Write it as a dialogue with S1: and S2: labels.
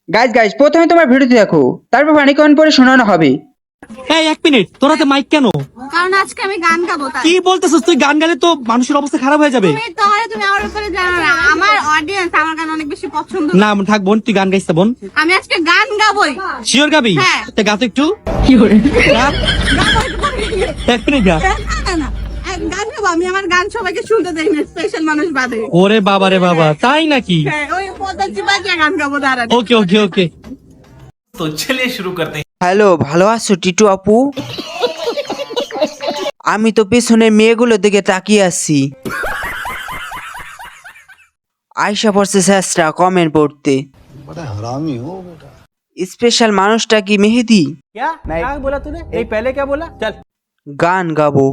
S1: Guys guys প্রথমে তোমার ভিডিওটি দেখো, তারপর ফানি কমেন্ট পরে শোনানো হবে।
S2: এই এক মিনিট, তোর হাতে মাইক কেন?
S3: কারণ আজকে আমি গান গাবো তাই।
S2: কি বলতেছিস? তুই গান গালে তো মানুষের অবস্থা খারাপ হয়ে যাবে।
S3: তুমি আমার উপরে জানো না, আমার অডিয়েন্স আমার গান অনেক বেশি পছন্দ।
S2: না থাক বোন, তুই গান গাইছিস বোন।
S3: আমি আজকে গান গাবই।
S2: শিওর গাবি?
S3: হ্যাঁ।
S2: তা গা তো একটু। গা। এক মিনিট গা।
S3: না, গান গাবো আমি, আমার গান সবাইকে শুনতে দেই না, স্পেশাল মানুষ বাদে।
S2: ওরে বাবা রে বাবা, তাই নাকি?
S3: হ্যাঁ, ওই পদ্ধতি বাজে গান গাবো দাঁড়ান।
S2: ওকে ওকে ওকে।
S4: तो चलिए शुरू करते हैं।
S1: হ্যালো, ভালো আছো টিটু আপু? আমি তো পেছনে মেয়েগুলো দিকে তাকিয়ে আছি। আয়শা পড়ছে শেষরা কমেন্ট পড়তে। স্পেশাল মানুষটা কি মেহেদি?
S2: क्या क्या बोला तूने? एक पहले क्या बोला? चल
S1: গান গাবো।